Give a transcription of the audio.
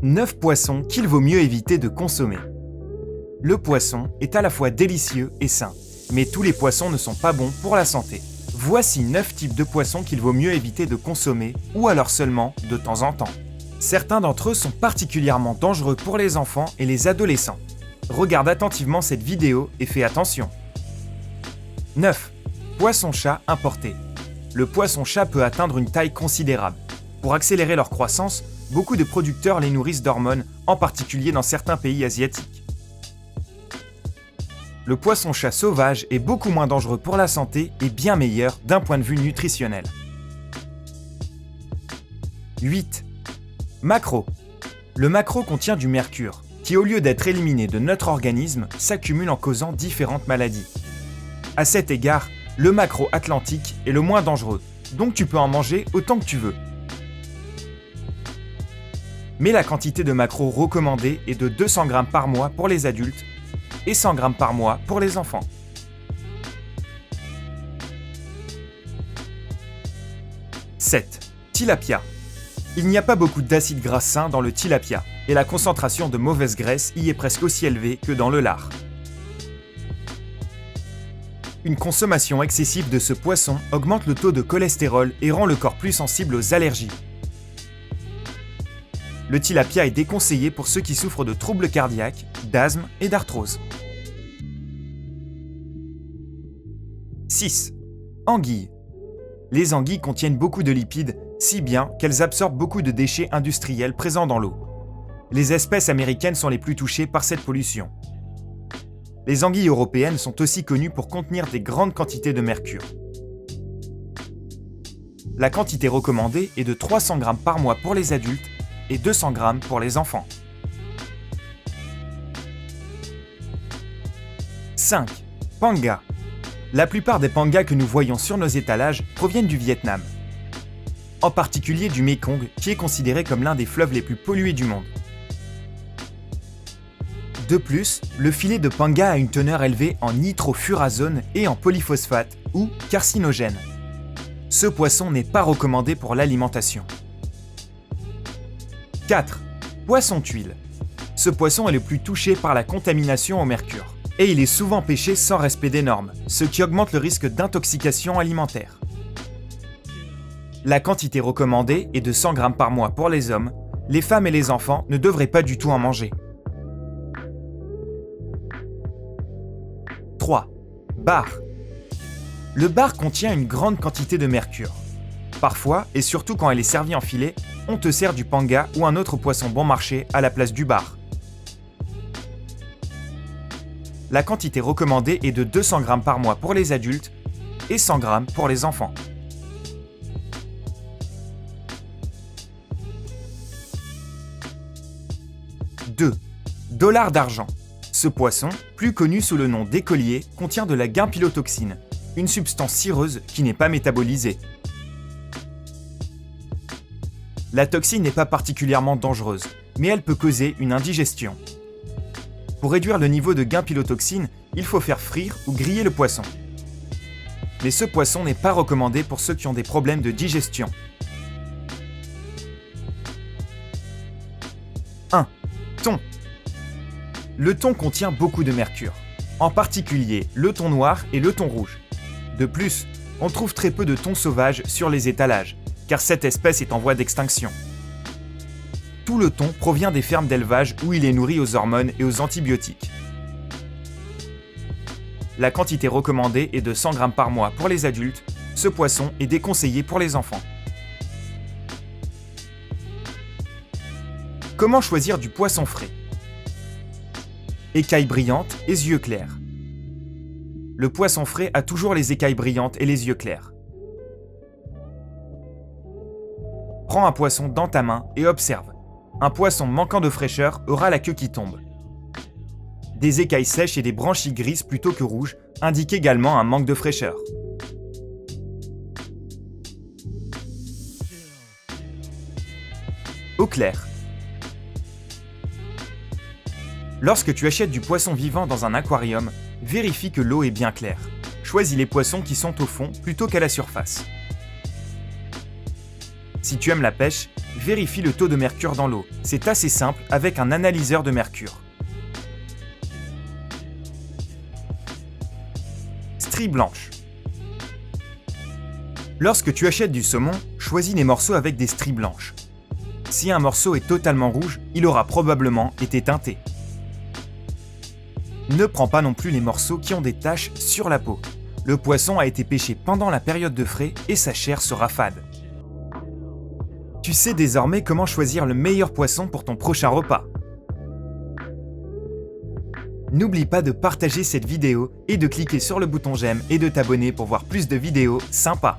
9 poissons qu'il vaut mieux éviter de consommer. Le poisson est à la fois délicieux et sain, mais tous les poissons ne sont pas bons pour la santé. Voici 9 types de poissons qu'il vaut mieux éviter de consommer, ou alors seulement de temps en temps. Certains d'entre eux sont particulièrement dangereux pour les enfants et les adolescents. Regarde attentivement cette vidéo et fais attention. 9. Poisson-chat importé. Le poisson-chat peut atteindre une taille considérable. Pour accélérer leur croissance, beaucoup de producteurs les nourrissent d'hormones, en particulier dans certains pays asiatiques. Le poisson-chat sauvage est beaucoup moins dangereux pour la santé et bien meilleur d'un point de vue nutritionnel. 8. Maquereau. Le maquereau contient du mercure, qui au lieu d'être éliminé de notre organisme, s'accumule en causant différentes maladies. À cet égard, le maquereau atlantique est le moins dangereux, donc tu peux en manger autant que tu veux. Mais la quantité de maquereau recommandée est de 200 g par mois pour les adultes et 100 g par mois pour les enfants. 7. Tilapia. Il n'y a pas beaucoup d'acides gras sains dans le tilapia, et la concentration de mauvaise graisse y est presque aussi élevée que dans le lard. Une consommation excessive de ce poisson augmente le taux de cholestérol et rend le corps plus sensible aux allergies. Le tilapia est déconseillé pour ceux qui souffrent de troubles cardiaques, d'asthme et d'arthrose. 6. Anguilles. Les anguilles contiennent beaucoup de lipides, si bien qu'elles absorbent beaucoup de déchets industriels présents dans l'eau. Les espèces américaines sont les plus touchées par cette pollution. Les anguilles européennes sont aussi connues pour contenir des grandes quantités de mercure. La quantité recommandée est de 300 g par mois pour les adultes et 200 g pour les enfants. 5. Panga. La plupart des pangas que nous voyons sur nos étalages proviennent du Vietnam. En particulier du Mékong, qui est considéré comme l'un des fleuves les plus pollués du monde. De plus, le filet de panga a une teneur élevée en nitrofurazone et en polyphosphate, ou carcinogène. Ce poisson n'est pas recommandé pour l'alimentation. 4. Poisson-tuile. Ce poisson est le plus touché par la contamination au mercure, et il est souvent pêché sans respect des normes, ce qui augmente le risque d'intoxication alimentaire. La quantité recommandée est de 100 g par mois pour les hommes, les femmes et les enfants ne devraient pas du tout en manger. 3. Bar. Le bar contient une grande quantité de mercure. Parfois, et surtout quand elle est servie en filet, on te sert du panga ou un autre poisson bon marché à la place du bar. La quantité recommandée est de 200 g par mois pour les adultes et 100 g pour les enfants. 2. Dollar d'argent. Ce poisson, plus connu sous le nom d'écolier, contient de la guimpilotoxine, une substance cireuse qui n'est pas métabolisée. La toxine n'est pas particulièrement dangereuse, mais elle peut causer une indigestion. Pour réduire le niveau de guimpilotoxine, il faut faire frire ou griller le poisson. Mais ce poisson n'est pas recommandé pour ceux qui ont des problèmes de digestion. 1. Thon. Le thon contient beaucoup de mercure, en particulier le thon noir et le thon rouge. De plus, on trouve très peu de thon sauvage sur les étalages, car cette espèce est en voie d'extinction. Tout le thon provient des fermes d'élevage où il est nourri aux hormones et aux antibiotiques. La quantité recommandée est de 100 g par mois pour les adultes, ce poisson est déconseillé pour les enfants. Comment choisir du poisson frais ? Écailles brillantes et yeux clairs. Le poisson frais a toujours les écailles brillantes et les yeux clairs. Prends un poisson dans ta main et observe. Un poisson manquant de fraîcheur aura la queue qui tombe. Des écailles sèches et des branchies grises plutôt que rouges indiquent également un manque de fraîcheur. Eau claire. Lorsque tu achètes du poisson vivant dans un aquarium, vérifie que l'eau est bien claire. Choisis les poissons qui sont au fond plutôt qu'à la surface. Si tu aimes la pêche, vérifie le taux de mercure dans l'eau. C'est assez simple avec un analyseur de mercure. Stries blanches. Lorsque tu achètes du saumon, choisis les morceaux avec des stries blanches. Si un morceau est totalement rouge, il aura probablement été teinté. Ne prends pas non plus les morceaux qui ont des taches sur la peau. Le poisson a été pêché pendant la période de frai et sa chair sera fade. Tu sais désormais comment choisir le meilleur poisson pour ton prochain repas. N'oublie pas de partager cette vidéo et de cliquer sur le bouton j'aime et de t'abonner pour voir plus de vidéos sympas.